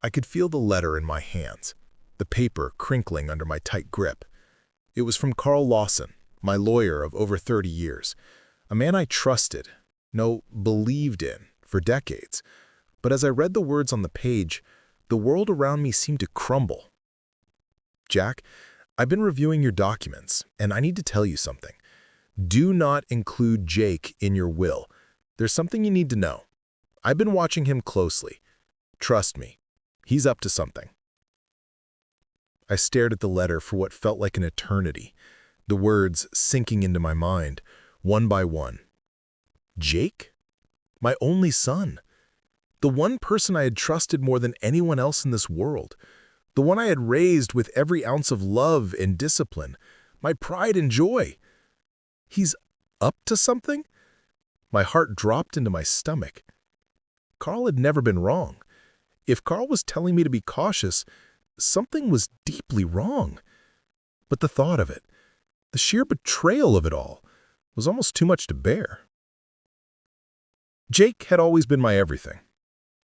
I could feel the letter in my hands, the paper crinkling under my tight grip. It was from Carl Lawson, my lawyer of over 30 years, a man I trusted, no, believed in, for decades. But as I read the words on the page, the world around me seemed to crumble. Jack, I've been reviewing your documents, and I need to tell you something. Do not include Jake in your will. There's something you need to know. I've been watching him closely. Trust me, he's up to something. I stared at the letter for what felt like an eternity, the words sinking into my mind, one by one. Jake? My only son. The one person I had trusted more than anyone else in this world. The one I had raised with every ounce of love and discipline, my pride and joy. He's up to something? My heart dropped into my stomach. Carl had never been wrong. If Carl was telling me to be cautious, something was deeply wrong. But the thought of it, the sheer betrayal of it all, was almost too much to bear. Jake had always been my everything.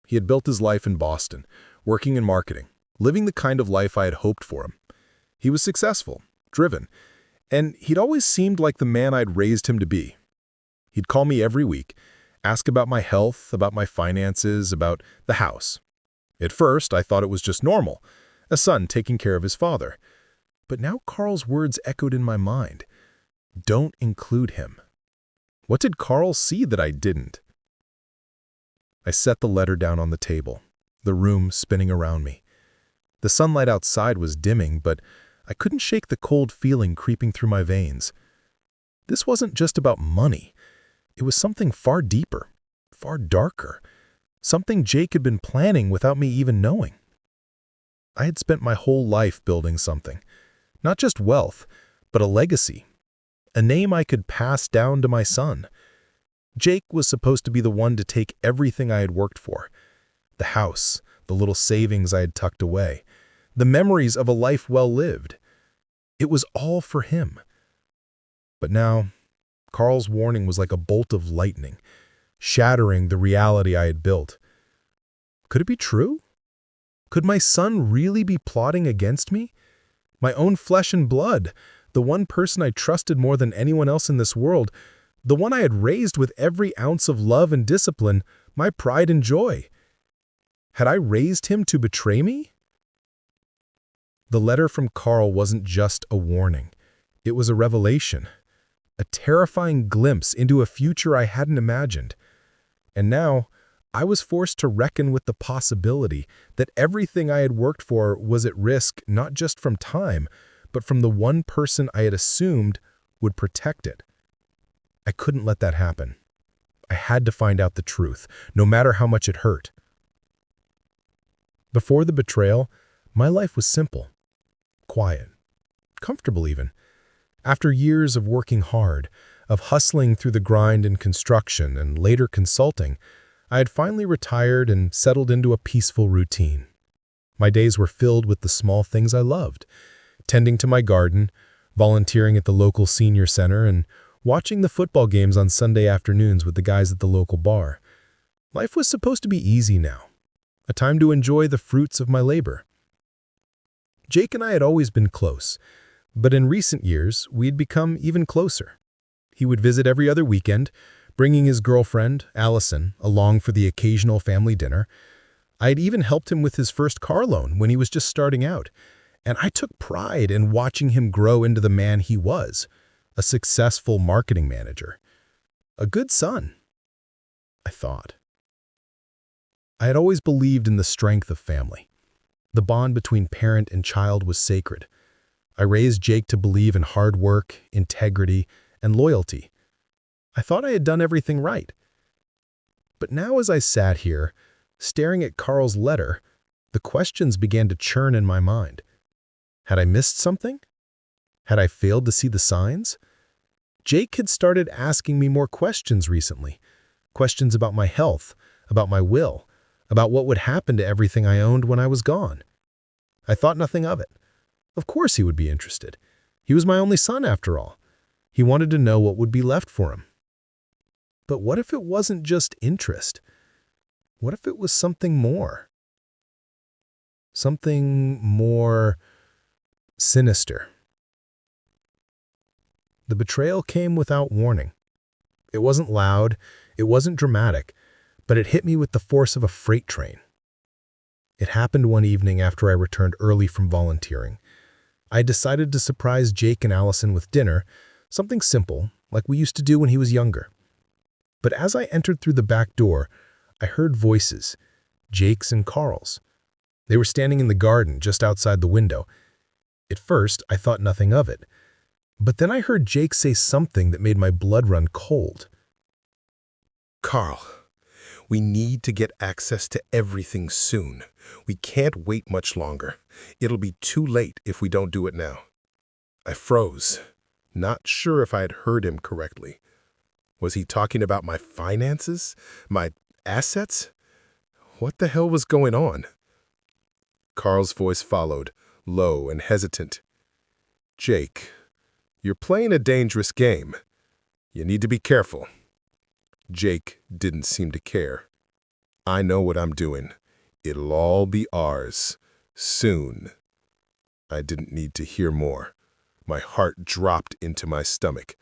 He had built his life in Boston, working in marketing, living the kind of life I had hoped for him. He was successful, driven, and he'd always seemed like the man I'd raised him to be. He'd call me every week, ask about my health, about my finances, about the house. At first, I thought it was just normal, a son taking care of his father. But now Carl's words echoed in my mind. Don't include him. What did Carl see that I didn't? I set the letter down on the table, the room spinning around me. The sunlight outside was dimming, but I couldn't shake the cold feeling creeping through my veins. This wasn't just about money. It was something far deeper, far darker, something Jake had been planning without me even knowing. I had spent my whole life building something, not just wealth, but a legacy, a name I could pass down to my son. Jake was supposed to be the one to take everything I had worked for, the house, the little savings I had tucked away, the memories of a life well lived. It was all for him. But now, Carl's warning was like a bolt of lightning, shattering the reality I had built. Could it be true? Could my son really be plotting against me? My own flesh and blood, the one person I trusted more than anyone else in this world, the one I had raised with every ounce of love and discipline, my pride and joy. Had I raised him to betray me? The letter from Carl wasn't just a warning. It was a revelation, a terrifying glimpse into a future I hadn't imagined. And now, I was forced to reckon with the possibility that everything I had worked for was at risk not just from time, but from the one person I had assumed would protect it. I couldn't let that happen. I had to find out the truth, no matter how much it hurt. Before the betrayal, my life was simple, quiet, comfortable even. After years of working hard, of hustling through the grind in construction and later consulting, I had finally retired and settled into a peaceful routine. My days were filled with the small things I loved, tending to my garden, volunteering at the local senior center, and watching the football games on Sunday afternoons with the guys at the local bar. Life was supposed to be easy now, a time to enjoy the fruits of my labor. Jake and I had always been close, but in recent years, we'd become even closer. He would visit every other weekend, bringing his girlfriend, Allison, along for the occasional family dinner. I had even helped him with his first car loan when he was just starting out, and I took pride in watching him grow into the man he was, a successful marketing manager. A good son, I thought. I had always believed in the strength of family. The bond between parent and child was sacred. I raised Jake to believe in hard work, integrity, and loyalty. I thought I had done everything right. But now as I sat here, staring at Carl's letter, the questions began to churn in my mind. Had I missed something? Had I failed to see the signs? Jake had started asking me more questions recently. Questions about my health, about my will, about what would happen to everything I owned when I was gone. I thought nothing of it. Of course he would be interested. He was my only son after all. He wanted to know what would be left for him. But what if it wasn't just interest? What if it was something more? something more sinister. The betrayal came without warning. It wasn't loud, it wasn't dramatic, but it hit me with the force of a freight train. It happened one evening after I returned early from volunteering. I decided to surprise Jake and Allison with dinner, something simple, like we used to do when he was younger. But as I entered through the back door, I heard voices, Jake's and Carl's. They were standing in the garden just outside the window. At first, I thought nothing of it. But then I heard Jake say something that made my blood run cold. Carl, we need to get access to everything soon. We can't wait much longer. It'll be too late if we don't do it now. I froze, not sure if I had heard him correctly. Was he talking about my finances? My assets? What the hell was going on? Carl's voice followed, low and hesitant. Jake, you're playing a dangerous game. You need to be careful. Jake didn't seem to care. I know what I'm doing. It'll all be ours. Soon. I didn't need to hear more. My heart dropped into my stomach.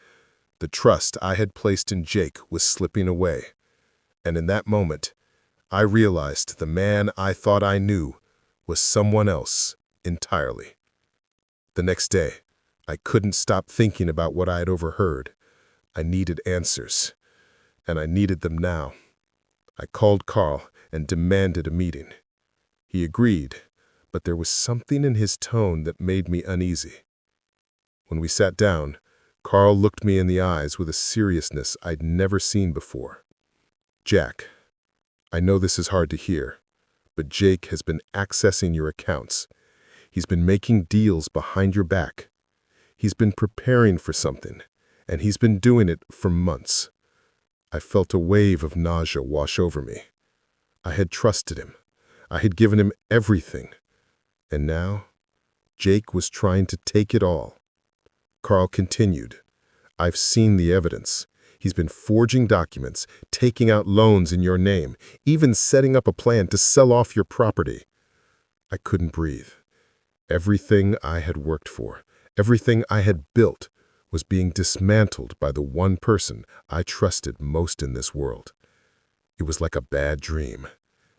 The trust I had placed in Jake was slipping away. And in that moment, I realized the man I thought I knew was someone else entirely. The next day, I couldn't stop thinking about what I had overheard. I needed answers, and I needed them now. I called Carl and demanded a meeting. He agreed, but there was something in his tone that made me uneasy. When we sat down, Carl looked me in the eyes with a seriousness I'd never seen before. Jack, I know this is hard to hear, but Jake has been accessing your accounts. He's been making deals behind your back. He's been preparing for something, and he's been doing it for months. I felt a wave of nausea wash over me. I had trusted him. I had given him everything. And now, Jake was trying to take it all. Carl continued, I've seen the evidence. He's been forging documents, taking out loans in your name, even setting up a plan to sell off your property. I couldn't breathe. Everything I had worked for, everything I had built, was being dismantled by the one person I trusted most in this world. It was like a bad dream,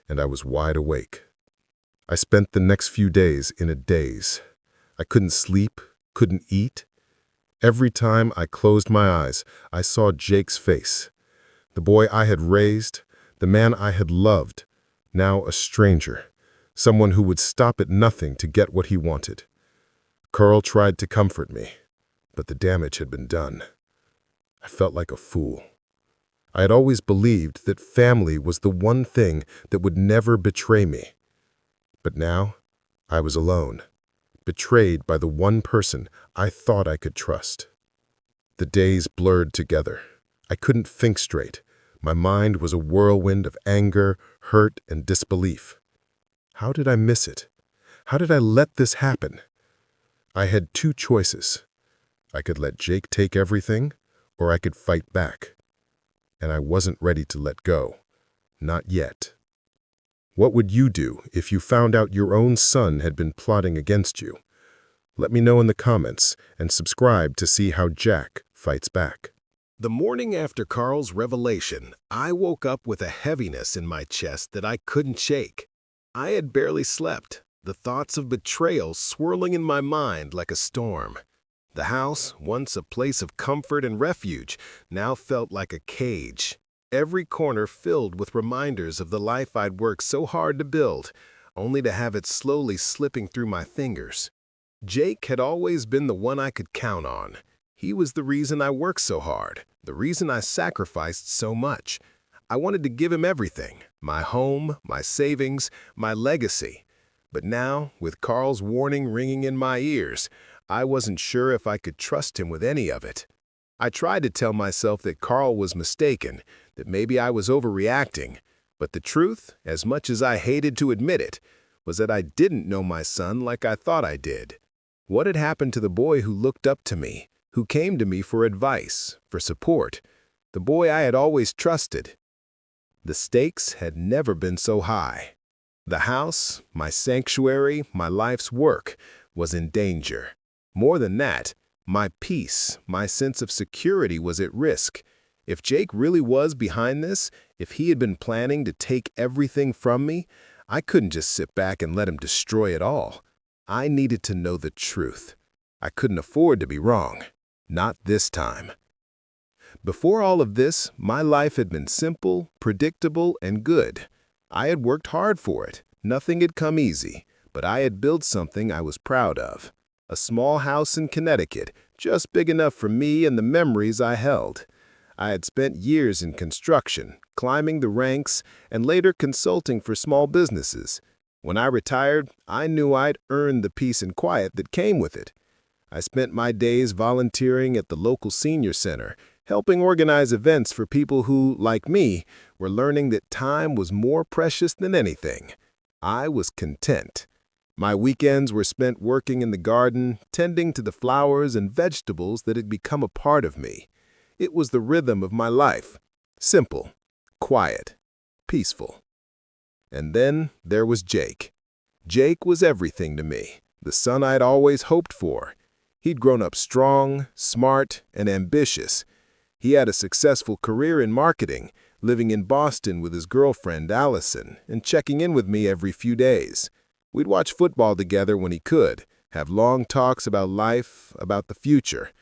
and I was wide awake. I spent the next few days in a daze. I couldn't sleep, couldn't eat. Every time I closed my eyes, I saw Jake's face. The boy I had raised, the man I had loved, now a stranger, someone who would stop at nothing to get what he wanted. Carl tried to comfort me, but the damage had been done. I felt like a fool. I had always believed that family was the one thing that would never betray me. But now, I was alone, betrayed by the one person I thought I could trust. The days blurred together. I couldn't think straight. My mind was a whirlwind of anger, hurt, and disbelief. How did I miss it? How did I let this happen? I had two choices. I could let Jake take everything, or I could fight back. And I wasn't ready to let go. Not yet. What would you do if you found out your own son had been plotting against you? Let me know in the comments and subscribe to see how Jack fights back. The morning after Carl's revelation, I woke up with a heaviness in my chest that I couldn't shake. I had barely slept, the thoughts of betrayal swirling in my mind like a storm. The house, once a place of comfort and refuge, now felt like a cage. Every corner filled with reminders of the life I'd worked so hard to build, only to have it slowly slipping through my fingers. Jake had always been the one I could count on. He was the reason I worked so hard, the reason I sacrificed so much. I wanted to give him everything, my home, my savings, my legacy. But now, with Carl's warning ringing in my ears, I wasn't sure if I could trust him with any of it. I tried to tell myself that Carl was mistaken, that maybe I was overreacting. But the truth, as much as I hated to admit it, was that I didn't know my son like I thought I did. What had happened to the boy who looked up to me, who came to me for advice, for support, the boy I had always trusted? The stakes had never been so high. The house, my sanctuary, my life's work, was in danger. More than that, my peace, my sense of security was at risk. If Jake really was behind this, if he had been planning to take everything from me, I couldn't just sit back and let him destroy it all. I needed to know the truth. I couldn't afford to be wrong. Not this time. Before all of this, my life had been simple, predictable, and good. I had worked hard for it. Nothing had come easy, but I had built something I was proud of. A small house in Connecticut, just big enough for me and the memories I held. I had spent years in construction, climbing the ranks, and later consulting for small businesses. When I retired, I knew I'd earned the peace and quiet that came with it. I spent my days volunteering at the local senior center, helping organize events for people who, like me, were learning that time was more precious than anything. I was content. My weekends were spent working in the garden, tending to the flowers and vegetables that had become a part of me. It was the rhythm of my life. Simple, quiet, peaceful. And then there was Jake. Jake was everything to me, the son I'd always hoped for. He'd grown up strong, smart, and ambitious. He had a successful career in marketing, living in Boston with his girlfriend, Allison, and checking in with me every few days. We'd watch football together when he could, have long talks about life, about the future.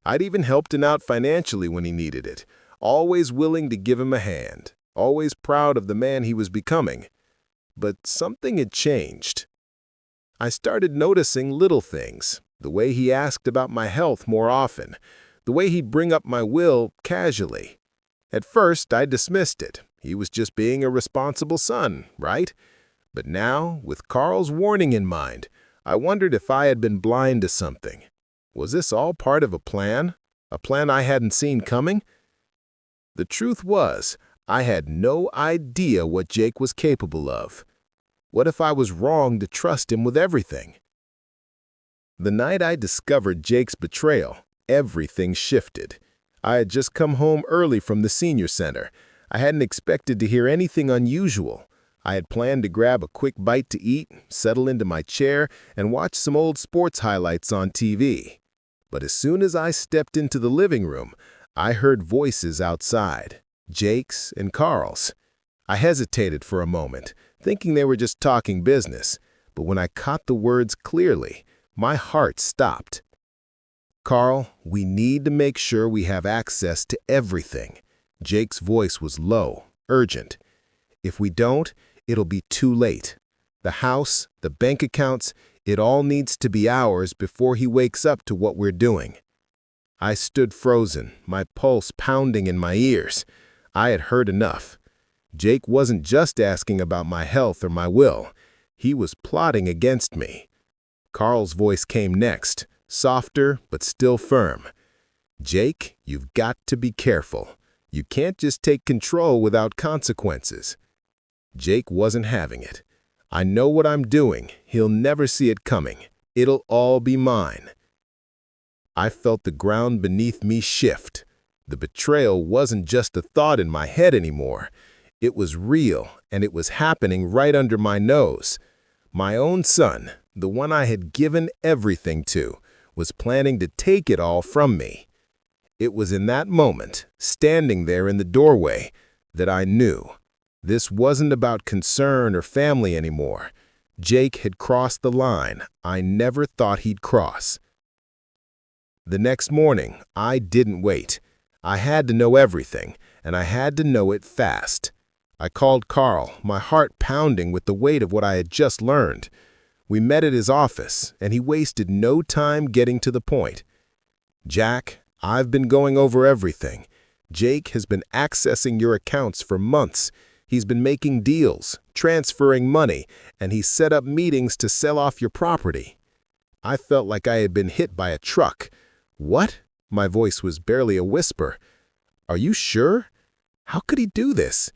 I'd even helped him out financially when he needed it, always willing to give him a hand, always proud of the man he was becoming. But something had changed. I started noticing little things, the way he asked about my health more often, the way he'd bring up my will casually. At first, I dismissed it. He was just being a responsible son, right? But now, with Carl's warning in mind, I wondered if I had been blind to something. Was this all part of a plan I hadn't seen coming? The truth was, I had no idea what Jake was capable of. What if I was wrong to trust him with everything? The night I discovered Jake's betrayal, everything shifted. I had just come home early from the senior center. I hadn't expected to hear anything unusual. I had planned to grab a quick bite to eat, settle into my chair, and watch some old sports highlights on TV. But as soon as I stepped into the living room, I heard voices outside, Jake's and Carl's. I hesitated for a moment, thinking they were just talking business, but when I caught the words clearly, my heart stopped. "Carl, we need to make sure we have access to everything." Jake's voice was low, urgent. "If we don't, it'll be too late. The house, the bank accounts, it all needs to be ours before he wakes up to what we're doing." I stood frozen, my pulse pounding in my ears. I had heard enough. Jake wasn't just asking about my health or my will. He was plotting against me. Carl's voice came next, softer but still firm. "Jake, you've got to be careful. You can't just take control without consequences." Jake wasn't having it. "I know what I'm doing. He'll never see it coming. It'll all be mine." I felt the ground beneath me shift. The betrayal wasn't just a thought in my head anymore. It was real, and it was happening right under my nose. My own son, the one I had given everything to, was planning to take it all from me. It was in that moment, standing there in the doorway, that I knew. This wasn't about concern or family anymore. Jake had crossed the line I never thought he'd cross. The next morning, I didn't wait. I had to know everything, and I had to know it fast. I called Carl, my heart pounding with the weight of what I had just learned. We met at his office, and he wasted no time getting to the point. "Jack, I've been going over everything. Jake has been accessing your accounts for months. He's been making deals, transferring money, and he's set up meetings to sell off your property." I felt like I had been hit by a truck. "What?" My voice was barely a whisper. "Are you sure? How could he do this?"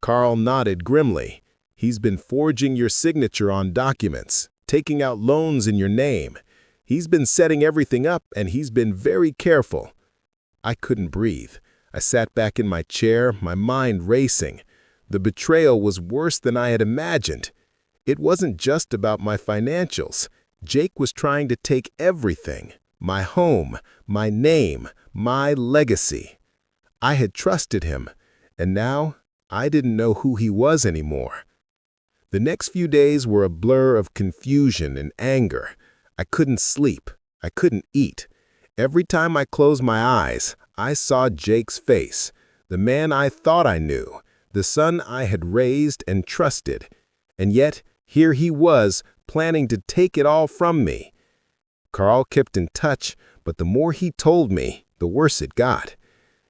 Carl nodded grimly. "He's been forging your signature on documents, taking out loans in your name. He's been setting everything up, and he's been very careful." I couldn't breathe. I sat back in my chair, my mind racing. The betrayal was worse than I had imagined. It wasn't just about my financials. Jake was trying to take everything: my home, my name, my legacy. I had trusted him, and now I didn't know who he was anymore. The next few days were a blur of confusion and anger. I couldn't sleep. I couldn't eat. Every time I closed my eyes, I saw Jake's face, the man I thought I knew, the son I had raised and trusted. And yet, here he was, planning to take it all from me. Carl kept in touch, but the more he told me, the worse it got.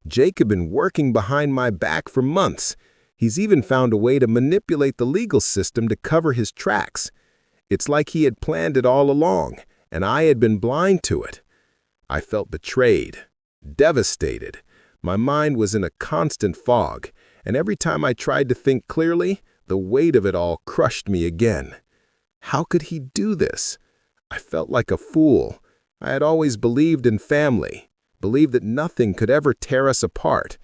Jake had been working behind my back for months. He's even found a way to manipulate the legal system to cover his tracks. It's like he had planned it all along, and I had been blind to it. I felt betrayed, devastated. My mind was in a constant fog, and every time I tried to think clearly, the weight of it all crushed me again. How could he do this? I felt like a fool. I had always believed in family, believed that nothing could ever tear us apart.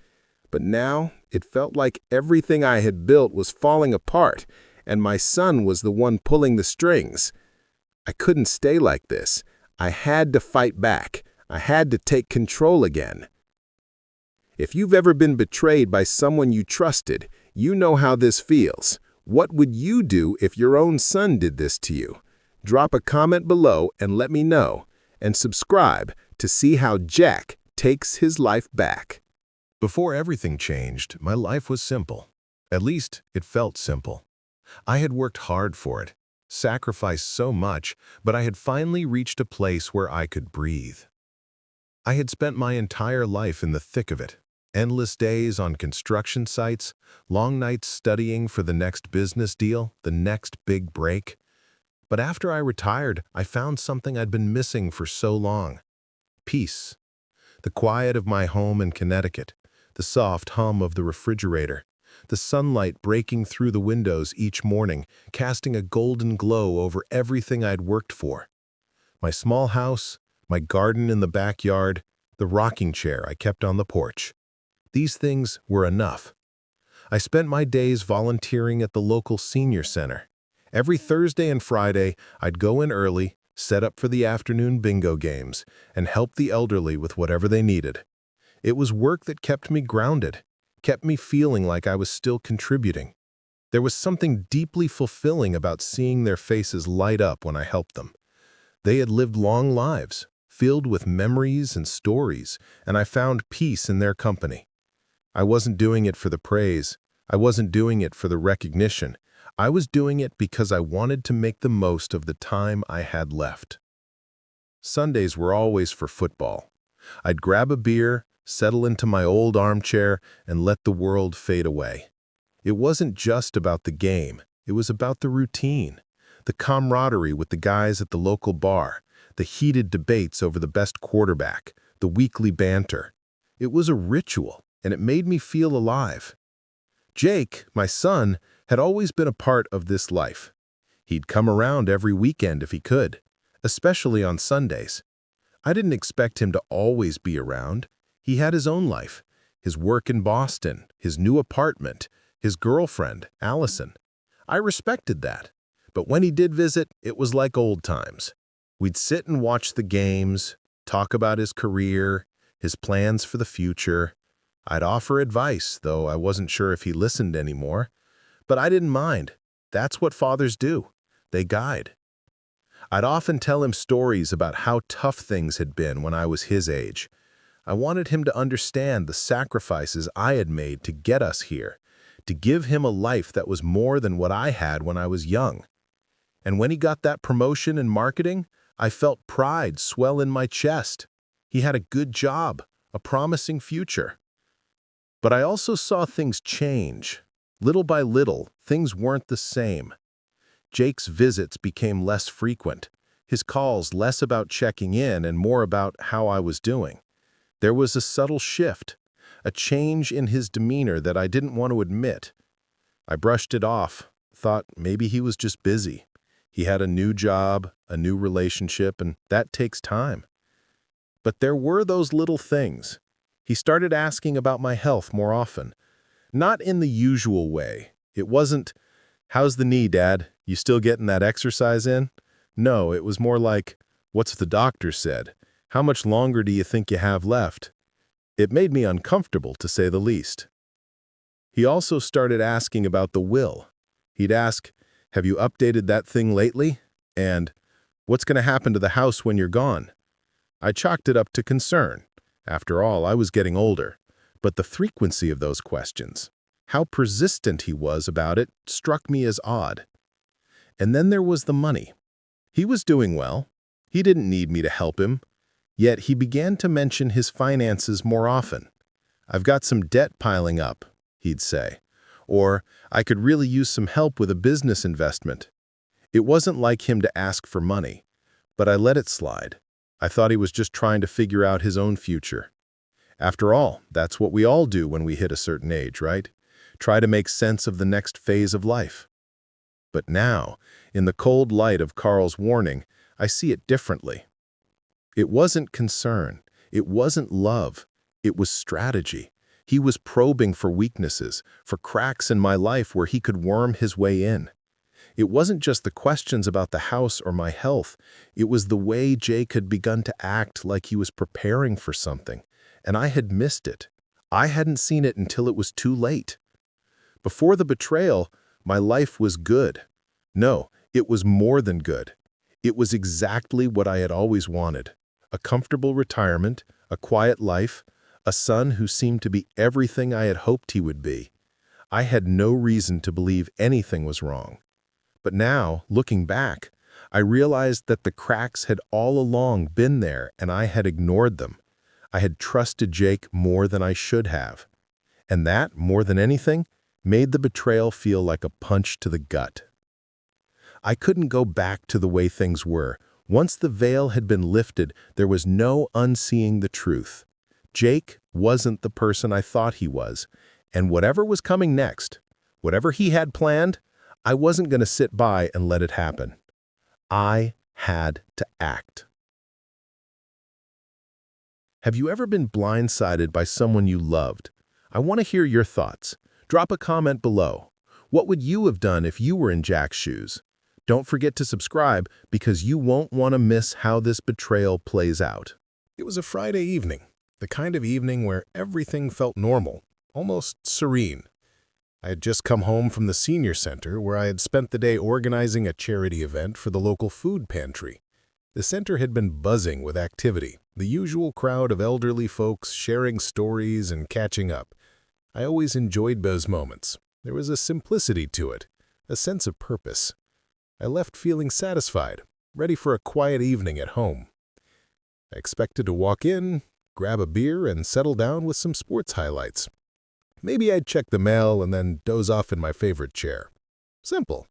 But now it felt like everything I had built was falling apart, and my son was the one pulling the strings. I couldn't stay like this. I had to fight back. I had to take control again. If you've ever been betrayed by someone you trusted, you know how this feels. What would you do if your own son did this to you? Drop a comment below and let me know. And subscribe to see how Jack takes his life back. Before everything changed, my life was simple. At least, it felt simple. I had worked hard for it, sacrificed so much, but I had finally reached a place where I could breathe. I had spent my entire life in the thick of it. Endless days on construction sites, long nights studying for the next business deal, the next big break. But after I retired, I found something I'd been missing for so long. Peace. The quiet of my home in Connecticut, the soft hum of the refrigerator, the sunlight breaking through the windows each morning, casting a golden glow over everything I'd worked for. My small house, my garden in the backyard, the rocking chair I kept on the porch. These things were enough. I spent my days volunteering at the local senior center. Every Thursday and Friday, I'd go in early, set up for the afternoon bingo games, and help the elderly with whatever they needed. It was work that kept me grounded, kept me feeling like I was still contributing. There was something deeply fulfilling about seeing their faces light up when I helped them. They had lived long lives, filled with memories and stories, and I found peace in their company. I wasn't doing it for the praise. I wasn't doing it for the recognition. I was doing it because I wanted to make the most of the time I had left. Sundays were always for football. I'd grab a beer, settle into my old armchair, and let the world fade away. It wasn't just about the game. It was about the routine, the camaraderie with the guys at the local bar, the heated debates over the best quarterback, the weekly banter. It was a ritual, and it made me feel alive. Jake, my son, had always been a part of this life. He'd come around every weekend if he could, especially on Sundays. I didn't expect him to always be around. He had his own life, his work in Boston, his new apartment, his girlfriend, Allison. I respected that. But when he did visit, it was like old times. We'd sit and watch the games, talk about his career, his plans for the future. I'd offer advice, though I wasn't sure if he listened anymore. But I didn't mind. That's what fathers do. They guide. I'd often tell him stories about how tough things had been when I was his age. I wanted him to understand the sacrifices I had made to get us here, to give him a life that was more than what I had when I was young. And when he got that promotion in marketing, I felt pride swell in my chest. He had a good job, a promising future. But I also saw things change. Little by little, things weren't the same. Jake's visits became less frequent, his calls less about checking in and more about how I was doing. There was a subtle shift, a change in his demeanor that I didn't want to admit. I brushed it off, thought maybe he was just busy. He had a new job, a new relationship, and that takes time. But there were those little things. He started asking about my health more often. Not in the usual way. It wasn't, "How's the knee, Dad? You still getting that exercise in?" No, it was more like, "What's the doctor said? How much longer do you think you have left?" It made me uncomfortable, to say the least. He also started asking about the will. He'd ask, "Have you updated that thing lately?" And, "What's going to happen to the house when you're gone?" I chalked it up to concern. After all, I was getting older. But the frequency of those questions, how persistent he was about it, struck me as odd. And then there was the money. He was doing well. He didn't need me to help him. Yet he began to mention his finances more often. "I've got some debt piling up," he'd say. Or, "I could really use some help with a business investment." It wasn't like him to ask for money, but I let it slide. I thought he was just trying to figure out his own future. After all, that's what we all do when we hit a certain age, right? Try to make sense of the next phase of life. But now, in the cold light of Carl's warning, I see it differently. It wasn't concern. It wasn't love. It was strategy. He was probing for weaknesses, for cracks in my life where he could worm his way in. It wasn't just the questions about the house or my health. It was the way Jake had begun to act like he was preparing for something, and I had missed it. I hadn't seen it until it was too late. Before the betrayal, my life was good. No, it was more than good. It was exactly what I had always wanted. A comfortable retirement, a quiet life, a son who seemed to be everything I had hoped he would be. I had no reason to believe anything was wrong. But now, looking back, I realized that the cracks had all along been there and I had ignored them. I had trusted Jake more than I should have. And that, more than anything, made the betrayal feel like a punch to the gut. I couldn't go back to the way things were. Once the veil had been lifted, there was no unseeing the truth. Jake wasn't the person I thought he was, and whatever was coming next, whatever he had planned, I wasn't going to sit by and let it happen. I had to act. Have you ever been blindsided by someone you loved? I want to hear your thoughts. Drop a comment below. What would you have done if you were in Jack's shoes? Don't forget to subscribe because you won't want to miss how this betrayal plays out. It was a Friday evening, the kind of evening where everything felt normal, almost serene. I had just come home from the senior center where I had spent the day organizing a charity event for the local food pantry. The center had been buzzing with activity, the usual crowd of elderly folks sharing stories and catching up. I always enjoyed those moments. There was a simplicity to it, a sense of purpose. I left feeling satisfied, ready for a quiet evening at home. I expected to walk in, grab a beer, and settle down with some sports highlights. Maybe I'd check the mail and then doze off in my favorite chair. Simple,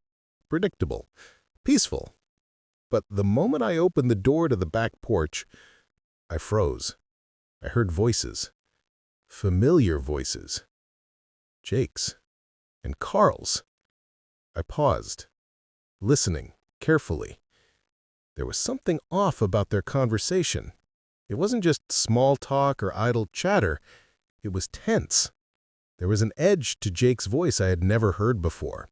predictable, peaceful. But the moment I opened the door to the back porch, I froze. I heard voices. Familiar voices. Jake's and Carl's. I paused, listening carefully. There was something off about their conversation. It wasn't just small talk or idle chatter. It was tense. There was an edge to Jake's voice I had never heard before.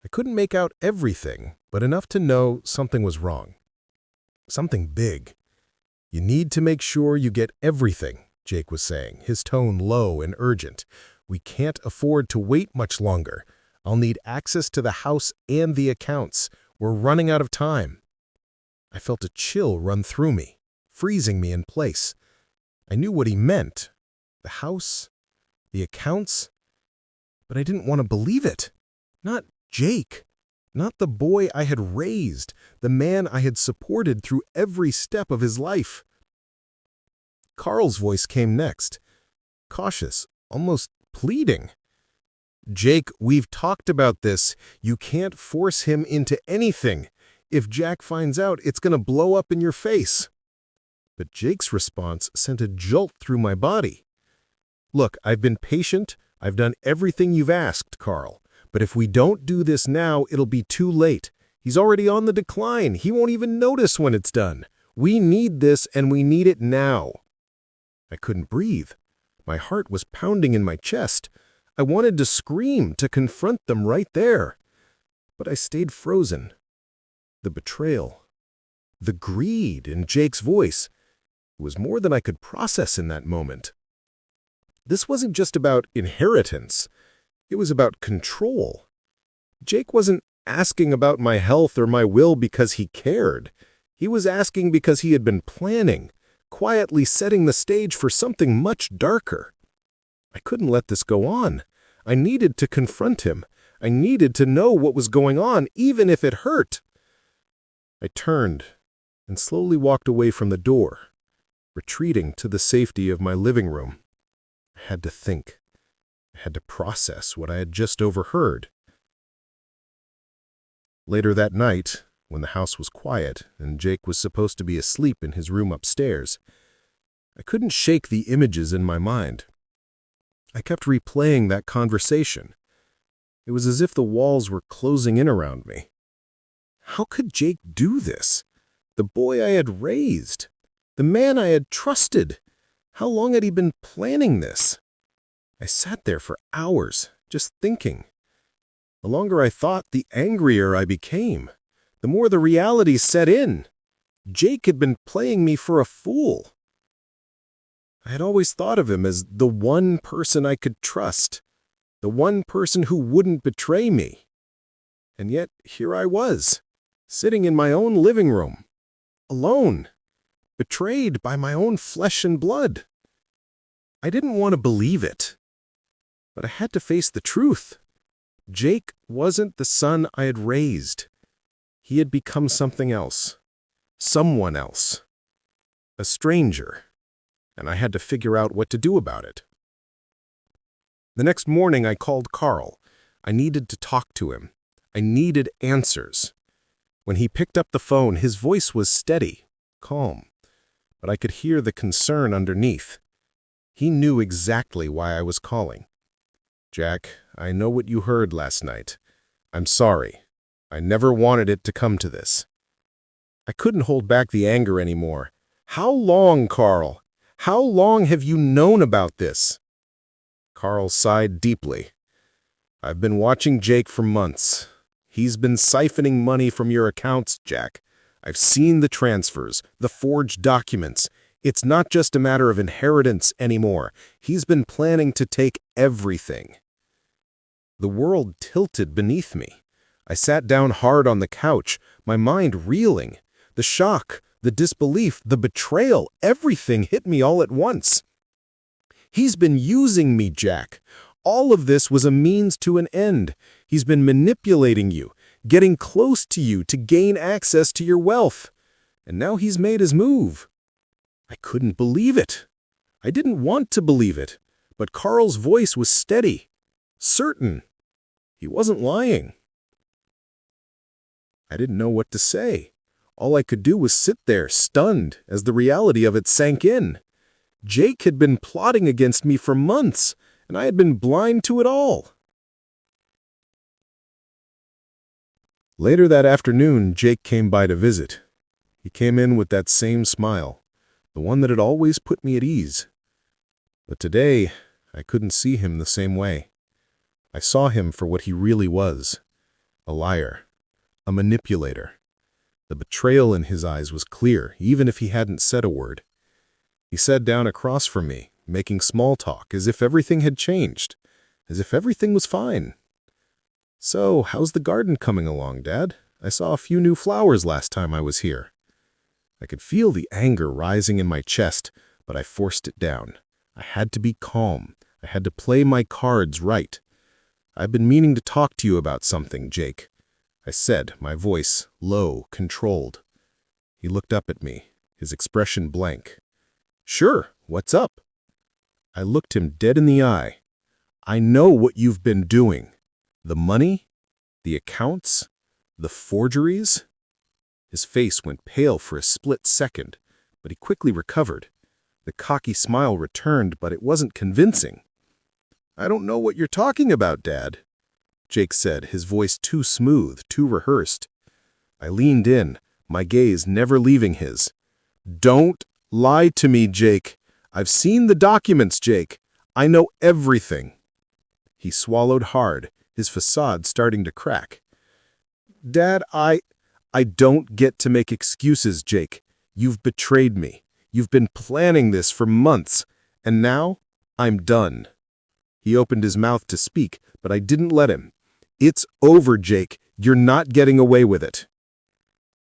I couldn't make out everything, but enough to know something was wrong. Something big. "You need to make sure you get everything," Jake was saying, his tone low and urgent. "We can't afford to wait much longer. I'll need access to the house and the accounts. We're running out of time." I felt a chill run through me, freezing me in place. I knew what he meant. The house, the accounts. But I didn't want to believe it. Not Jake. Not the boy I had raised, the man I had supported through every step of his life. Carl's voice came next, cautious, almost pleading. "Jake, we've talked about this. You can't force him into anything. If Jack finds out, it's going to blow up in your face." But Jake's response sent a jolt through my body. "Look, I've been patient. I've done everything you've asked, Carl. But if we don't do this now, it'll be too late. He's already on the decline. He won't even notice when it's done. We need this, and we need it now." I couldn't breathe. My heart was pounding in my chest. I wanted to scream, to confront them right there. But I stayed frozen. The betrayal, the greed in Jake's voice, was more than I could process in that moment. This wasn't just about inheritance. It was about control. Jake wasn't asking about my health or my will because he cared. He was asking because he had been planning, quietly setting the stage for something much darker. I couldn't let this go on. I needed to confront him. I needed to know what was going on, even if it hurt. I turned and slowly walked away from the door, retreating to the safety of my living room. I had to think. I had to process what I had just overheard. Later that night, when the house was quiet and Jake was supposed to be asleep in his room upstairs, I couldn't shake the images in my mind. I kept replaying that conversation. It was as if the walls were closing in around me. How could Jake do this? The boy I had raised. The man I had trusted. How long had he been planning this? I sat there for hours, just thinking. The longer I thought, the angrier I became. The more the reality set in. Jake had been playing me for a fool. I had always thought of him as the one person I could trust, the one person who wouldn't betray me. And yet, here I was, sitting in my own living room, alone, betrayed by my own flesh and blood. I didn't want to believe it, but I had to face the truth. Jake wasn't the son I had raised. He had become something else, someone else, a stranger, and I had to figure out what to do about it. The next morning I called Carl. I needed to talk to him. I needed answers. When he picked up the phone, his voice was steady, calm, but I could hear the concern underneath. He knew exactly why I was calling. "Jack, I know what you heard last night. I'm sorry. I never wanted it to come to this." I couldn't hold back the anger anymore. "How long, Carl? How long have you known about this?" Carl sighed deeply. "I've been watching Jake for months. He's been siphoning money from your accounts, Jack. I've seen the transfers, the forged documents. It's not just a matter of inheritance anymore. He's been planning to take everything." The world tilted beneath me. I sat down hard on the couch, my mind reeling. The shock, the disbelief, the betrayal, everything hit me all at once. "He's been using me, Jack. All of this was a means to an end. He's been manipulating you, getting close to you to gain access to your wealth. And now he's made his move." I couldn't believe it. I didn't want to believe it, but Carl's voice was steady, certain. He wasn't lying. I didn't know what to say. All I could do was sit there, stunned, as the reality of it sank in. Jake had been plotting against me for months, and I had been blind to it all. Later that afternoon, Jake came by to visit. He came in with that same smile, the one that had always put me at ease. But today, I couldn't see him the same way. I saw him for what he really was, a liar, a manipulator. The betrayal in his eyes was clear, even if he hadn't said a word. He sat down across from me, making small talk, as if everything had changed, as if everything was fine. "So, how's the garden coming along, Dad? I saw a few new flowers last time I was here." I could feel the anger rising in my chest, but I forced it down. I had to be calm. I had to play my cards right. "I've been meaning to talk to you about something, Jake," I said, my voice low, controlled. He looked up at me, his expression blank. "Sure, what's up?" I looked him dead in the eye. "I know what you've been doing. The money, the accounts, the forgeries." His face went pale for a split second, but he quickly recovered. The cocky smile returned, but it wasn't convincing. "I don't know what you're talking about, Dad," Jake said, his voice too smooth, too rehearsed. I leaned in, my gaze never leaving his. "Don't lie to me, Jake. I've seen the documents, Jake. I know everything." He swallowed hard, his facade starting to crack. Dad, I don't get to make excuses, Jake. You've betrayed me. You've been planning this for months, and now I'm done. He opened his mouth to speak, but I didn't let him. It's over, Jake. You're not getting away with it.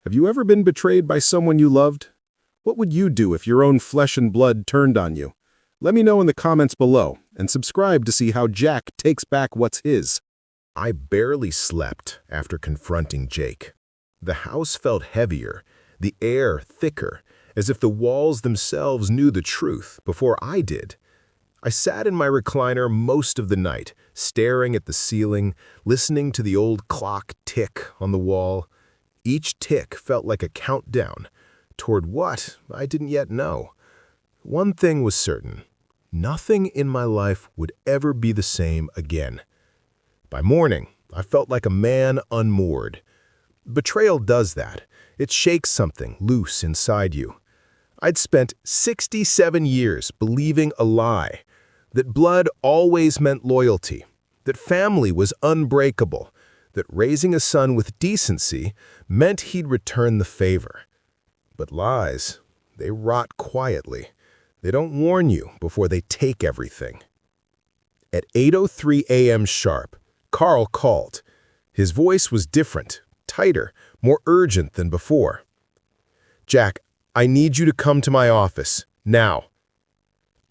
Have you ever been betrayed by someone you loved? What would you do if your own flesh and blood turned on you? Let me know in the comments below, and subscribe to see how Jack takes back what's his. I barely slept after confronting Jake. The house felt heavier, the air thicker, as if the walls themselves knew the truth before I did. I sat in my recliner most of the night, staring at the ceiling, listening to the old clock tick on the wall. Each tick felt like a countdown. Toward what, I didn't yet know. One thing was certain. Nothing in my life would ever be the same again. By morning, I felt like a man unmoored. Betrayal does that. It shakes something loose inside you. I'd spent 67 years believing a lie, that blood always meant loyalty, that family was unbreakable, that raising a son with decency meant he'd return the favor. But lies, they rot quietly. They don't warn you before they take everything. At 8:03 a.m. sharp, Carl called. His voice was different, tighter, more urgent than before. "Jack, I need you to come to my office, now."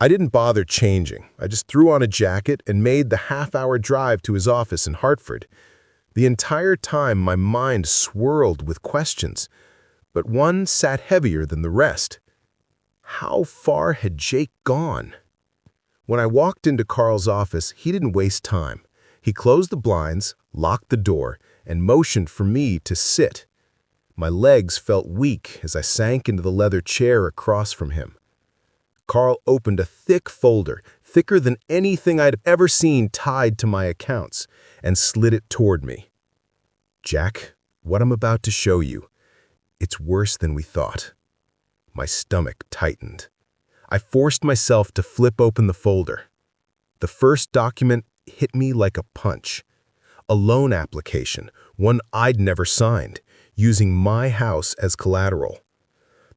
I didn't bother changing. I just threw on a jacket and made the half-hour drive to his office in Hartford. The entire time, my mind swirled with questions, but one sat heavier than the rest. How far had Jake gone? When I walked into Carl's office, he didn't waste time. He closed the blinds, locked the door, and motioned for me to sit. My legs felt weak as I sank into the leather chair across from him. Carl opened a thick folder, thicker than anything I'd ever seen tied to my accounts, and slid it toward me. "Jack, what I'm about to show you, it's worse than we thought." My stomach tightened. I forced myself to flip open the folder. The first document hit me like a punch. A loan application, one I'd never signed, using my house as collateral.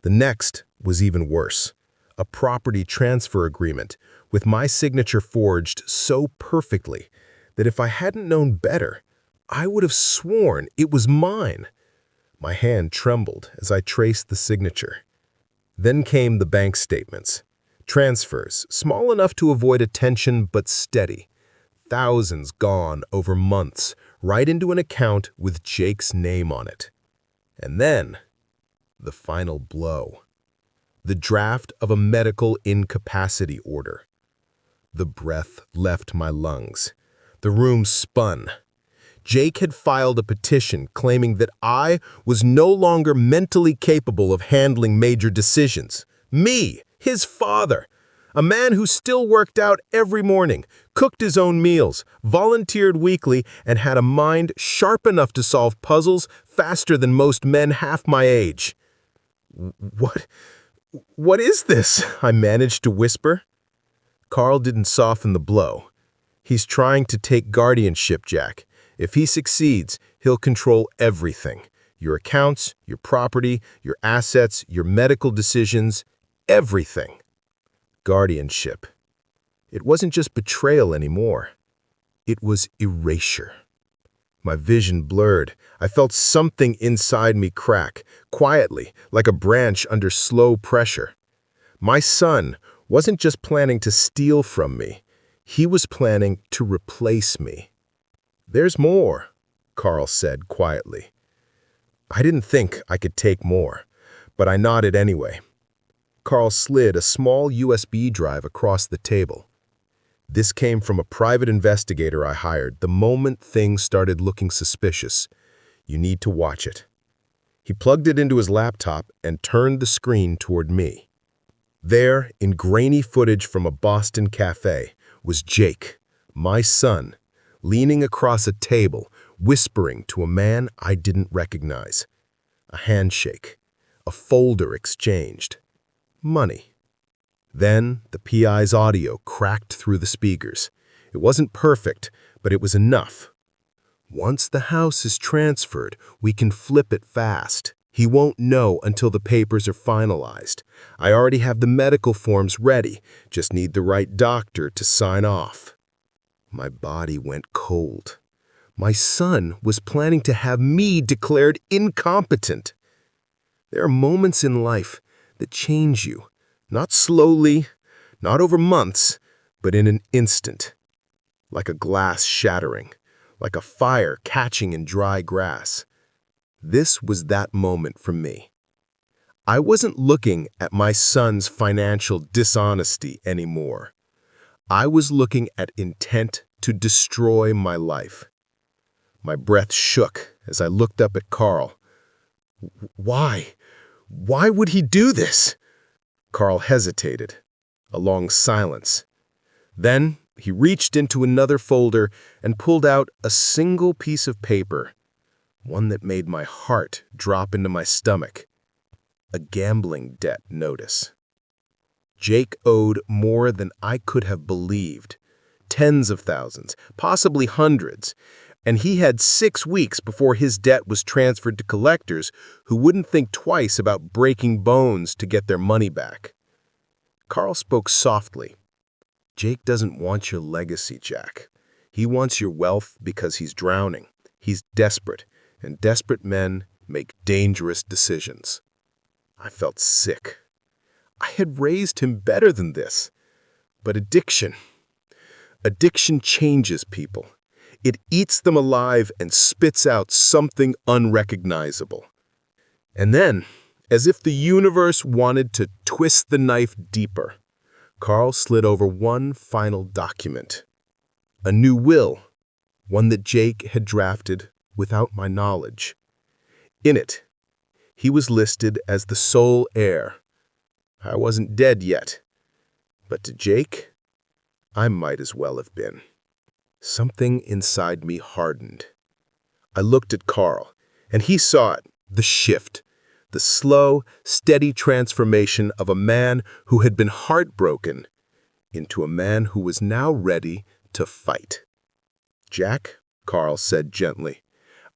The next was even worse. A property transfer agreement with my signature forged so perfectly that if I hadn't known better, I would have sworn it was mine. My hand trembled as I traced the signature. Then came the bank statements. Transfers, small enough to avoid attention but steady. Thousands gone over months, right into an account with Jake's name on it. And then, the final blow. The draft of a medical incapacity order. The breath left my lungs. The room spun. Jake had filed a petition claiming that I was no longer mentally capable of handling major decisions. Me, his father, a man who still worked out every morning, cooked his own meals, volunteered weekly, and had a mind sharp enough to solve puzzles faster than most men half my age. What is this?" I managed to whisper. Carl didn't soften the blow. "He's trying to take guardianship, Jack. If he succeeds, he'll control everything. Your accounts, your property, your assets, your medical decisions, everything." Guardianship. It wasn't just betrayal anymore. It was erasure. My vision blurred. I felt something inside me crack, quietly, like a branch under slow pressure. My son wasn't just planning to steal from me. He was planning to replace me. "There's more," Carl said quietly. I didn't think I could take more, but I nodded anyway. Carl slid a small USB drive across the table. This came from a private investigator I hired the moment things started looking suspicious. "You need to watch it." He plugged it into his laptop and turned the screen toward me. There, in grainy footage from a Boston cafe, was Jake, my son, leaning across a table, whispering to a man I didn't recognize. A handshake, a folder exchanged, money. Then the PI's audio cracked through the speakers. It wasn't perfect, but it was enough. Once the house is transferred, we can flip it fast. He won't know until the papers are finalized. I already have the medical forms ready, just need the right doctor to sign off. My body went cold. My son was planning to have me declared incompetent. There are moments in life that change you, not slowly, not over months, but in an instant. Like a glass shattering, like a fire catching in dry grass. This was that moment for me. I wasn't looking at my son's financial dishonesty anymore. I was looking at intent to destroy my life. My breath shook as I looked up at Carl. Why? Why would he do this? Carl hesitated. A long silence. Then he reached into another folder and pulled out a single piece of paper, one that made my heart drop into my stomach. A gambling debt notice. Jake owed more than I could have believed. Tens of thousands, possibly hundreds, and he had 6 weeks before his debt was transferred to collectors who wouldn't think twice about breaking bones to get their money back. Carl spoke softly. Jake doesn't want your legacy, Jack. He wants your wealth because he's drowning. He's desperate, and desperate men make dangerous decisions. I felt sick. I had raised him better than this. But addiction changes people. It eats them alive and spits out something unrecognizable. And then, as if the universe wanted to twist the knife deeper, Carl slid over one final document. A new will, one that Jake had drafted without my knowledge. In it, he was listed as the sole heir. I wasn't dead yet, but to Jake, I might as well have been. Something inside me hardened. I looked at Carl, and he saw it, the shift, the slow, steady transformation of a man who had been heartbroken into a man who was now ready to fight. Jack, Carl said gently,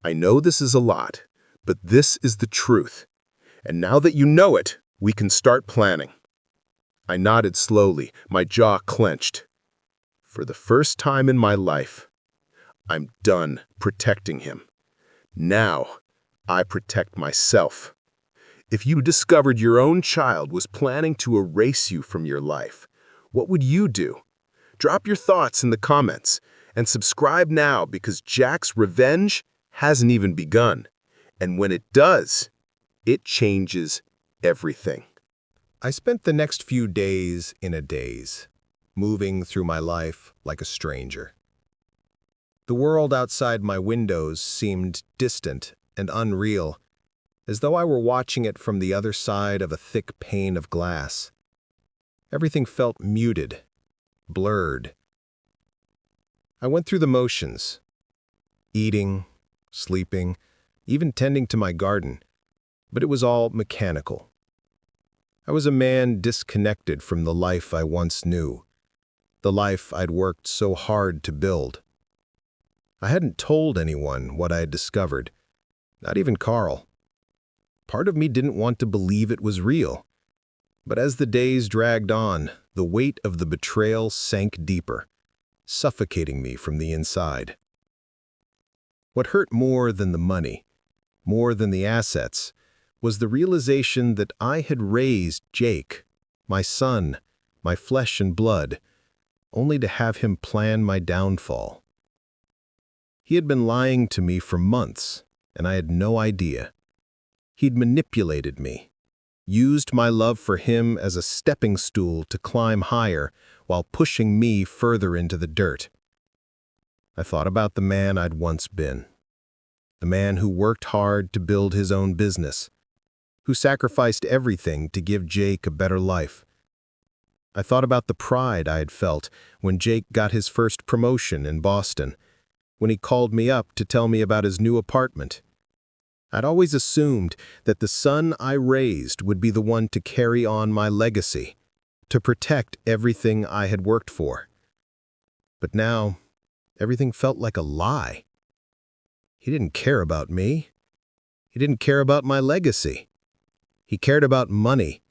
I know this is a lot, but this is the truth. And now that you know it, we can start planning. I nodded slowly, my jaw clenched. For the first time in my life, I'm done protecting him. Now, I protect myself. If you discovered your own child was planning to erase you from your life, what would you do? Drop your thoughts in the comments and subscribe now because Jack's revenge hasn't even begun. And when it does, it changes everything. I spent the next few days in a daze, moving through my life like a stranger. The world outside my windows seemed distant and unreal, as though I were watching it from the other side of a thick pane of glass. Everything felt muted, blurred. I went through the motions, eating, sleeping, even tending to my garden, but it was all mechanical. I was a man disconnected from the life I once knew, the life I'd worked so hard to build. I hadn't told anyone what I had discovered, not even Carl. Part of me didn't want to believe it was real, but as the days dragged on, the weight of the betrayal sank deeper, suffocating me from the inside. What hurt more than the money, more than the assets, was the realization that I had raised Jake, my son, my flesh and blood, only to have him plan my downfall. He had been lying to me for months, and I had no idea. He'd manipulated me, used my love for him as a stepping stool to climb higher while pushing me further into the dirt. I thought about the man I'd once been, the man who worked hard to build his own business, who sacrificed everything to give Jake a better life. I thought about the pride I had felt when Jake got his first promotion in Boston, when he called me up to tell me about his new apartment. I'd always assumed that the son I raised would be the one to carry on my legacy, to protect everything I had worked for. But now, everything felt like a lie. He didn't care about me. He didn't care about my legacy. He cared about money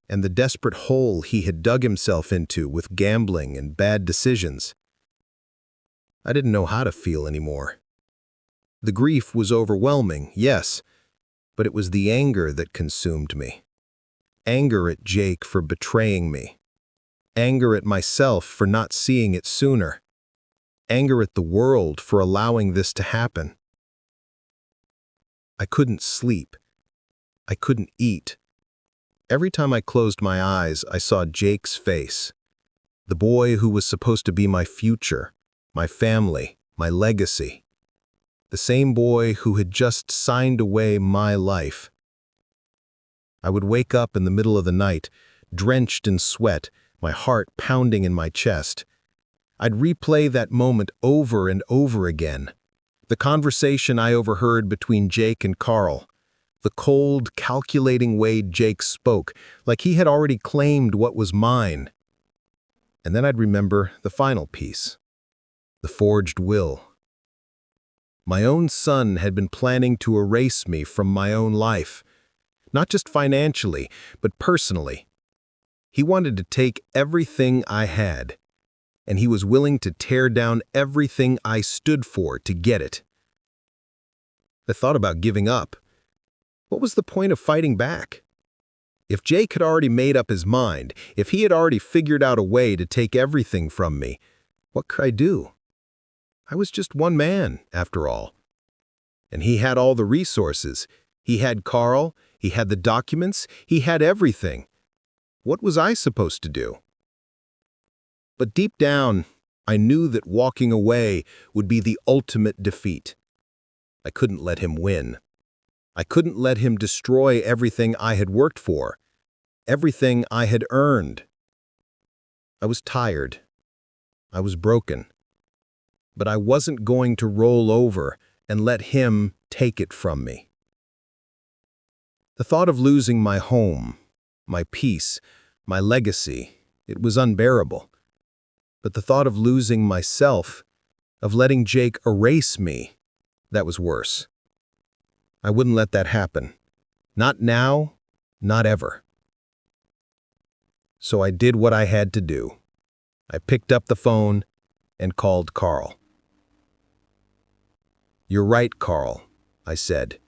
and the desperate hole he had dug himself into with gambling and bad decisions. I didn't know how to feel anymore. The grief was overwhelming, yes, but it was the anger that consumed me. Anger at Jake for betraying me. Anger at myself for not seeing it sooner. Anger at the world for allowing this to happen. I couldn't sleep. I couldn't eat. Every time I closed my eyes, I saw Jake's face. The boy who was supposed to be my future, my family, my legacy. The same boy who had just signed away my life. I would wake up in the middle of the night, drenched in sweat, my heart pounding in my chest. I'd replay that moment over and over again. The conversation I overheard between Jake and Carl. The cold, calculating way Jake spoke, like he had already claimed what was mine. And then I'd remember the final piece. The forged will. My own son had been planning to erase me from my own life. Not just financially, but personally. He wanted to take everything I had, and he was willing to tear down everything I stood for to get it. I thought about giving up. What was the point of fighting back? If Jake had already made up his mind, if he had already figured out a way to take everything from me, what could I do? I was just one man, after all. And he had all the resources. He had Carl, he had the documents, he had everything. What was I supposed to do? But deep down, I knew that walking away would be the ultimate defeat. I couldn't let him win. I couldn't let him destroy everything I had worked for, everything I had earned. I was tired. I was broken. But I wasn't going to roll over and let him take it from me. The thought of losing my home, my peace, my legacy, it was unbearable. But the thought of losing myself, of letting Jake erase me, that was worse. I wouldn't let that happen. Not now, not ever. So I did what I had to do. I picked up the phone and called Carl. "You're right, Carl," I said,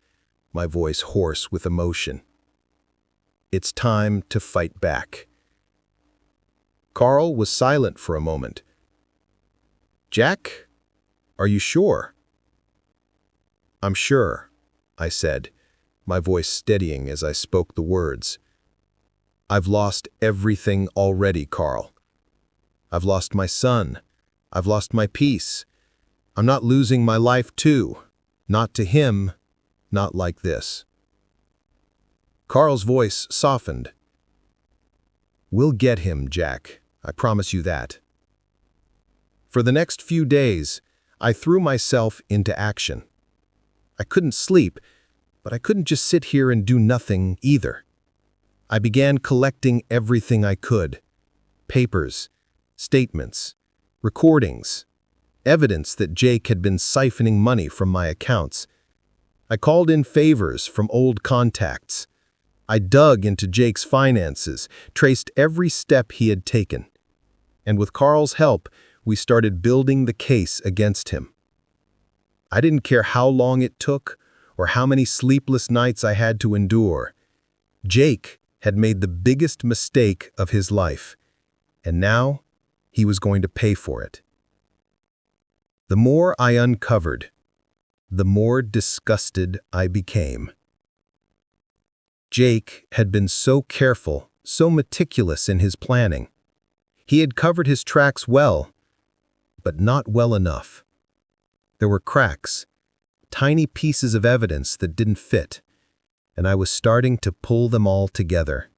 my voice hoarse with emotion. "It's time to fight back." Carl was silent for a moment. "Jack, are you sure?" "I'm sure," I said, my voice steadying as I spoke the words. "I've lost everything already, Carl. I've lost my son. I've lost my peace. I'm not losing my life too. Not to him, not like this." Carl's voice softened. "We'll get him, Jack. I promise you that." For the next few days, I threw myself into action. I couldn't sleep, but I couldn't just sit here and do nothing either. I began collecting everything I could. Papers, statements, recordings, evidence that Jake had been siphoning money from my accounts. I called in favors from old contacts. I dug into Jake's finances, traced every step he had taken. And with Carl's help, we started building the case against him. I didn't care how long it took or how many sleepless nights I had to endure. Jake had made the biggest mistake of his life, and now he was going to pay for it. The more I uncovered, the more disgusted I became. Jake had been so careful, so meticulous in his planning. He had covered his tracks well, but not well enough. There were cracks, tiny pieces of evidence that didn't fit, and I was starting to pull them all together.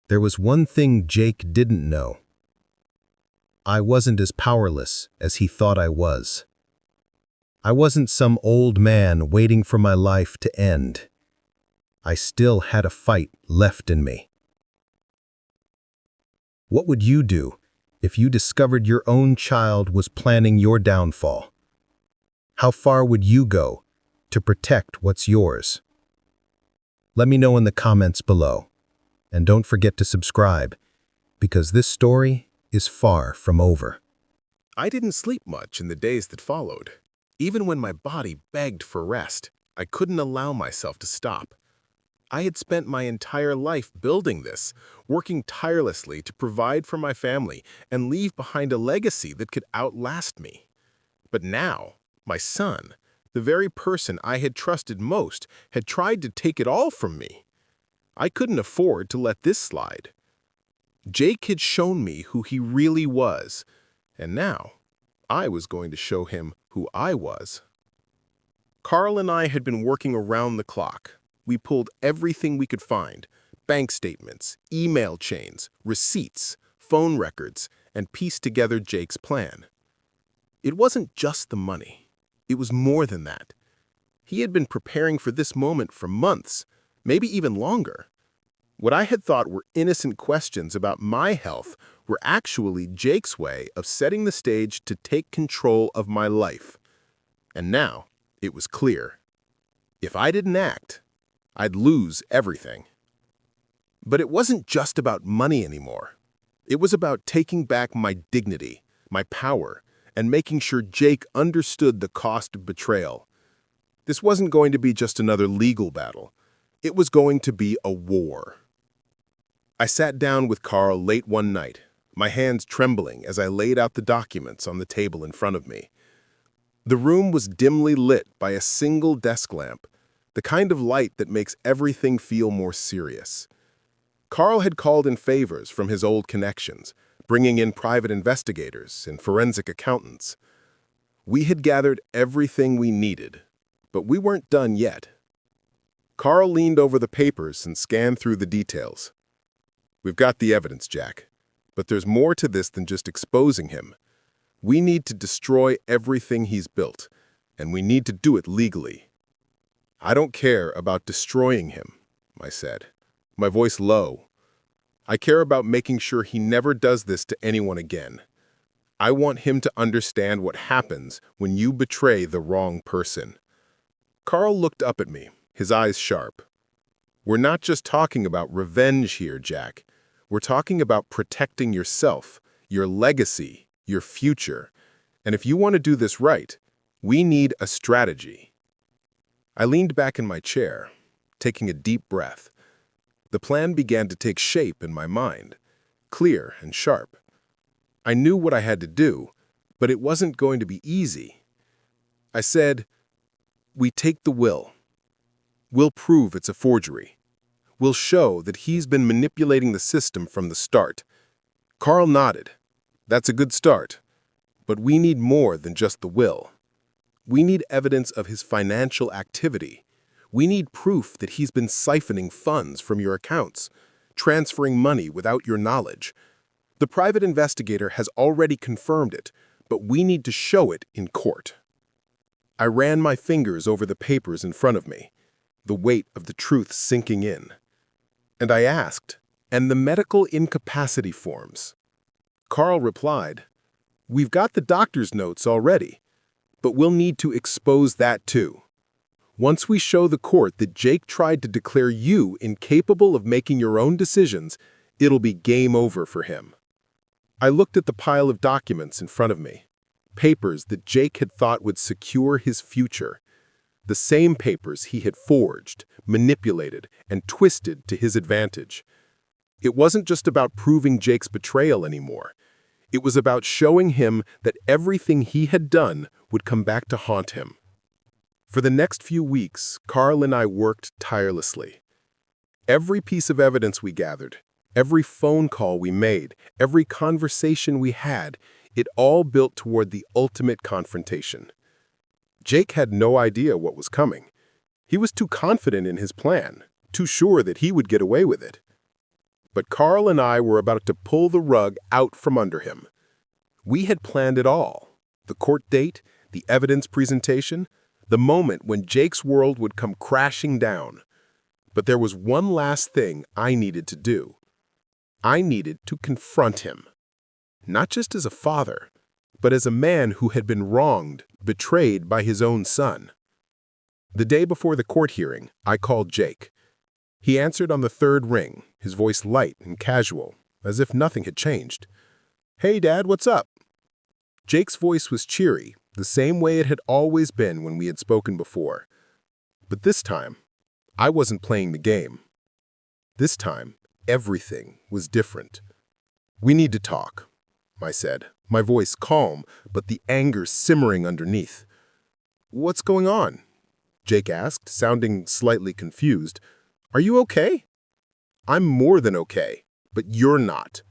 There was one thing Jake didn't know. I wasn't as powerless as he thought I was. I wasn't some old man waiting for my life to end. I still had a fight left in me. What would you do if you discovered your own child was planning your downfall? How far would you go to protect what's yours? Let me know in the comments below. And don't forget to subscribe, because this story is far from over. I didn't sleep much in the days that followed. Even when my body begged for rest, I couldn't allow myself to stop. I had spent my entire life building this, working tirelessly to provide for my family and leave behind a legacy that could outlast me. But now, my son, the very person I had trusted most, had tried to take it all from me. I couldn't afford to let this slide. Jake had shown me who he really was, and now I was going to show him who I was. Carl and I had been working around the clock. We pulled everything we could find: bank statements, email chains, receipts, phone records, and pieced together Jake's plan. It wasn't just the money. It was more than that. He had been preparing for this moment for months, maybe even longer. What I had thought were innocent questions about my health were actually Jake's way of setting the stage to take control of my life. And now it was clear. If I didn't act, I'd lose everything. But it wasn't just about money anymore. It was about taking back my dignity, my power, and making sure Jake understood the cost of betrayal. This wasn't going to be just another legal battle. It was going to be a war. I sat down with Carl late one night, my hands trembling as I laid out the documents on the table in front of me. The room was dimly lit by a single desk lamp, the kind of light that makes everything feel more serious. Carl had called in favors from his old connections, bringing in private investigators and forensic accountants. We had gathered everything we needed, but we weren't done yet. Carl leaned over the papers and scanned through the details. "We've got the evidence, Jack, but there's more to this than just exposing him. We need to destroy everything he's built, and we need to do it legally." "I don't care about destroying him," I said, my voice low. "I care about making sure he never does this to anyone again. I want him to understand what happens when you betray the wrong person." Carl looked up at me, his eyes sharp. "We're not just talking about revenge here, Jack. We're talking about protecting yourself, your legacy, your future. And if you want to do this right, we need a strategy." I leaned back in my chair, taking a deep breath. The plan began to take shape in my mind, clear and sharp. I knew what I had to do, but it wasn't going to be easy. I said, "We take the will. We'll prove it's a forgery. We'll show that he's been manipulating the system from the start." Carl nodded. "That's a good start. But we need more than just the will. We need evidence of his financial activity. We need proof that he's been siphoning funds from your accounts, transferring money without your knowledge. The private investigator has already confirmed it, but we need to show it in court." I ran my fingers over the papers in front of me, the weight of the truth sinking in. And I asked, "And the medical incapacity forms?" Carl replied, "We've got the doctor's notes already, but we'll need to expose that too. Once we show the court that Jake tried to declare you incapable of making your own decisions, it'll be game over for him." I looked at the pile of documents in front of me, papers that Jake had thought would secure his future. The same papers he had forged, manipulated, and twisted to his advantage. It wasn't just about proving Jake's betrayal anymore. It was about showing him that everything he had done would come back to haunt him. For the next few weeks, Carl and I worked tirelessly. Every piece of evidence we gathered, every phone call we made, every conversation we had, it all built toward the ultimate confrontation. Jake had no idea what was coming. He was too confident in his plan, too sure that he would get away with it. But Carl and I were about to pull the rug out from under him. We had planned it all: the court date, the evidence presentation, the moment when Jake's world would come crashing down. But there was one last thing I needed to do. I needed to confront him. Not just as a father, but as a man who had been wronged, betrayed by his own son. The day before the court hearing, I called Jake. He answered on the third ring, his voice light and casual, as if nothing had changed. "Hey, Dad, what's up?" Jake's voice was cheery, the same way it had always been when we had spoken before. But this time, I wasn't playing the game. This time, everything was different. "We need to talk," I said, my voice calm, but the anger simmering underneath. "What's going on?" Jake asked, sounding slightly confused. "Are you okay?" "I'm more than okay, but you're not.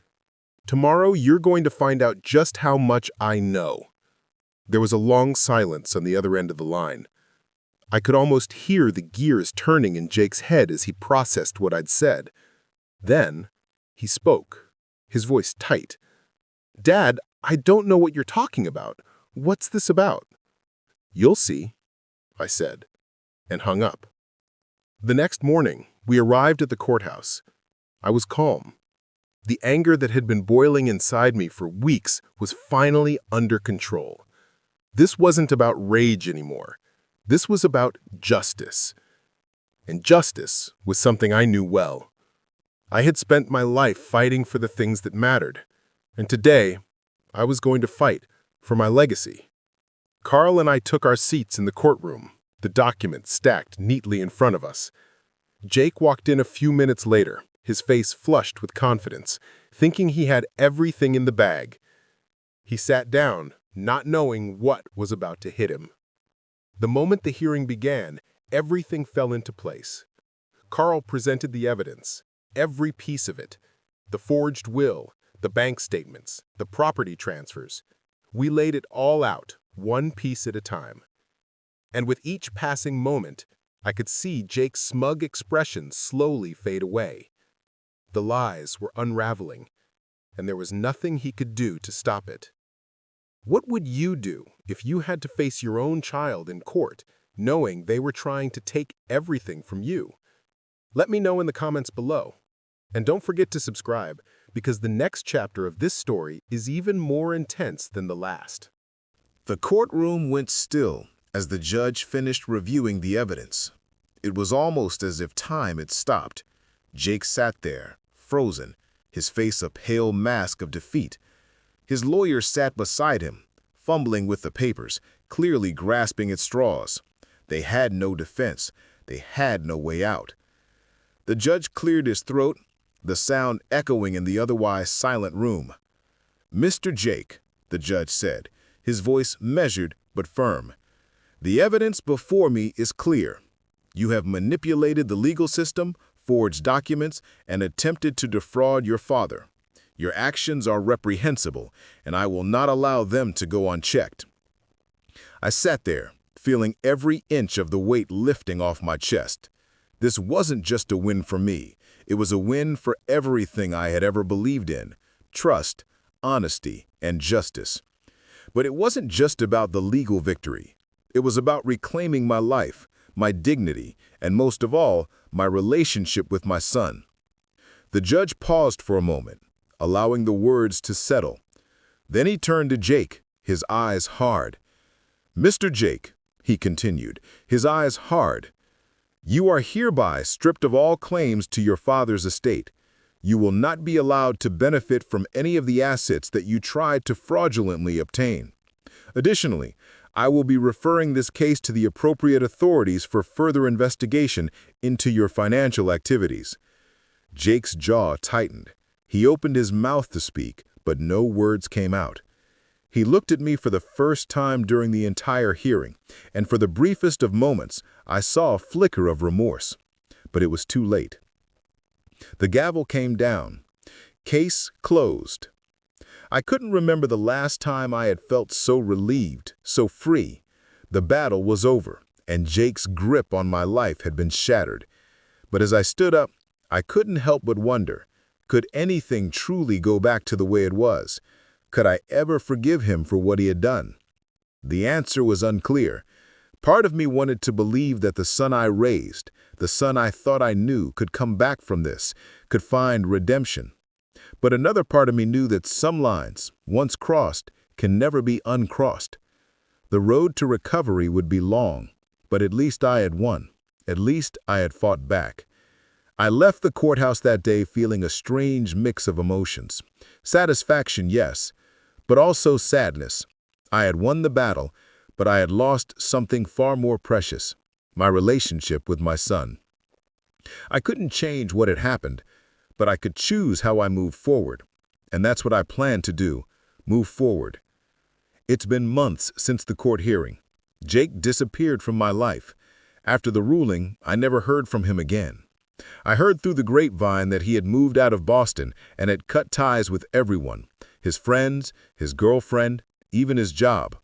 Tomorrow, you're going to find out just how much I know." There was a long silence on the other end of the line. I could almost hear the gears turning in Jake's head as he processed what I'd said. Then, he spoke, his voice tight. "Dad, I don't know what you're talking about. What's this about?" "You'll see," I said, and hung up. The next morning, we arrived at the courthouse. I was calm. The anger that had been boiling inside me for weeks was finally under control. This wasn't about rage anymore. This was about justice. And justice was something I knew well. I had spent my life fighting for the things that mattered, and today, I was going to fight for my legacy. Carl and I took our seats in the courtroom, the documents stacked neatly in front of us. Jake walked in a few minutes later, his face flushed with confidence, thinking he had everything in the bag. He sat down, not knowing what was about to hit him. The moment the hearing began, everything fell into place. Carl presented the evidence, every piece of it, the forged will, the bank statements, the property transfers. We laid it all out, one piece at a time. And with each passing moment, I could see Jake's smug expression slowly fade away. The lies were unraveling, and there was nothing he could do to stop it. What would you do if you had to face your own child in court, knowing they were trying to take everything from you? Let me know in the comments below. And don't forget to subscribe, because the next chapter of this story is even more intense than the last. The courtroom went still as the judge finished reviewing the evidence. It was almost as if time had stopped. Jake sat there, frozen, his face a pale mask of defeat. His lawyer sat beside him, fumbling with the papers, clearly grasping at straws. They had no defense. They had no way out. The judge cleared his throat, the sound echoing in the otherwise silent room. "Mr. Jake," the judge said, his voice measured but firm, "the evidence before me is clear. You have manipulated the legal system, forged documents, and attempted to defraud your father. Your actions are reprehensible, and I will not allow them to go unchecked." I sat there, feeling every inch of the weight lifting off my chest. This wasn't just a win for me. It was a win for everything I had ever believed in: trust, honesty, and justice. But it wasn't just about the legal victory. It was about reclaiming my life, my dignity, and most of all, my relationship with my son. The judge paused for a moment, allowing the words to settle. Then he turned to Jake, his eyes hard. "Mr. Jake," he continued, his eyes hard, "you are hereby stripped of all claims to your father's estate. You will not be allowed to benefit from any of the assets that you tried to fraudulently obtain. Additionally, I will be referring this case to the appropriate authorities for further investigation into your financial activities." Jake's jaw tightened. He opened his mouth to speak, but no words came out. He looked at me for the first time during the entire hearing, and for the briefest of moments, I saw a flicker of remorse. But it was too late. The gavel came down. Case closed. I couldn't remember the last time I had felt so relieved, so free. The battle was over, and Jake's grip on my life had been shattered. But as I stood up, I couldn't help but wonder, could anything truly go back to the way it was? Could I ever forgive him for what he had done? The answer was unclear. Part of me wanted to believe that the son I raised, the son I thought I knew, could come back from this, could find redemption. But another part of me knew that some lines, once crossed, can never be uncrossed. The road to recovery would be long, but at least I had won. At least I had fought back. I left the courthouse that day feeling a strange mix of emotions. Satisfaction, yes, but also sadness. I had won the battle, but I had lost something far more precious, my relationship with my son. I couldn't change what had happened, but I could choose how I moved forward. And that's what I plan to do, move forward. It's been months since the court hearing. Jake disappeared from my life. After the ruling, I never heard from him again. I heard through the grapevine that he had moved out of Boston and had cut ties with everyone, his friends, his girlfriend, even his job.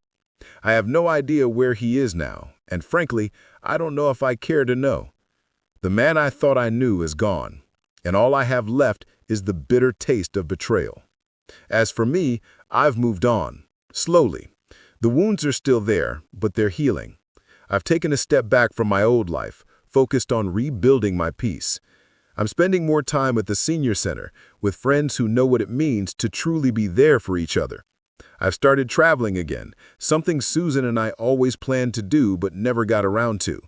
I have no idea where he is now, and frankly, I don't know if I care to know. The man I thought I knew is gone, and all I have left is the bitter taste of betrayal. As for me, I've moved on, slowly. The wounds are still there, but they're healing. I've taken a step back from my old life, focused on rebuilding my peace. I'm spending more time at the senior center with friends who know what it means to truly be there for each other. I've started traveling again, something Susan and I always planned to do but never got around to.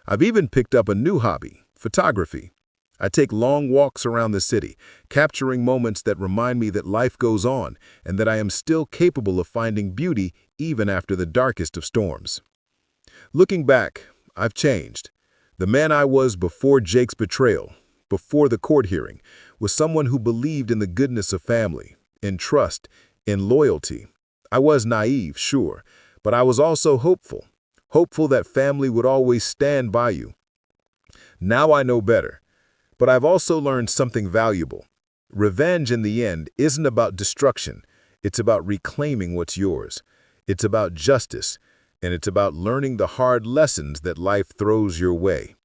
I've even picked up a new hobby, photography. I take long walks around the city, capturing moments that remind me that life goes on and that I am still capable of finding beauty even after the darkest of storms. Looking back, I've changed. The man I was before Jake's betrayal, before the court hearing, was someone who believed in the goodness of family, in trust, in loyalty. I was naive, sure, but I was also hopeful. Hopeful that family would always stand by you. Now I know better, but I've also learned something valuable. Revenge in the end isn't about destruction. It's about reclaiming what's yours. It's about justice, and it's about learning the hard lessons that life throws your way.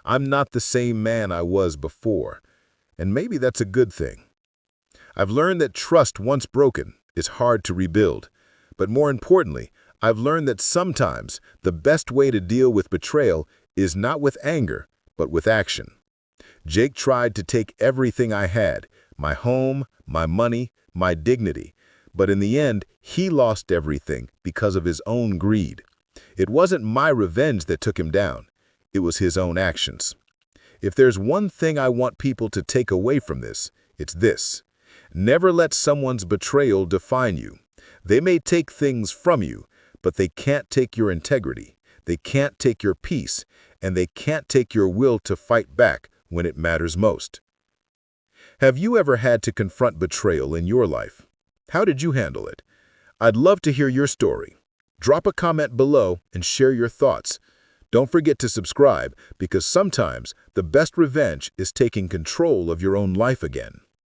I'm not the same man I was before, and maybe that's a good thing. I've learned that trust once broken is hard to rebuild, but more importantly, I've learned that sometimes the best way to deal with betrayal is not with anger, but with action. Jake tried to take everything I had, my home, my money, my dignity, but in the end, he lost everything because of his own greed. It wasn't my revenge that took him down. It was his own actions. If there's one thing I want people to take away from this, it's this. Never let someone's betrayal define you. They may take things from you, but they can't take your integrity. They can't take your peace, and they can't take your will to fight back when it matters most. Have you ever had to confront betrayal in your life? How did you handle it? I'd love to hear your story. Drop a comment below and share your thoughts. Don't forget to subscribe because sometimes the best revenge is taking control of your own life again.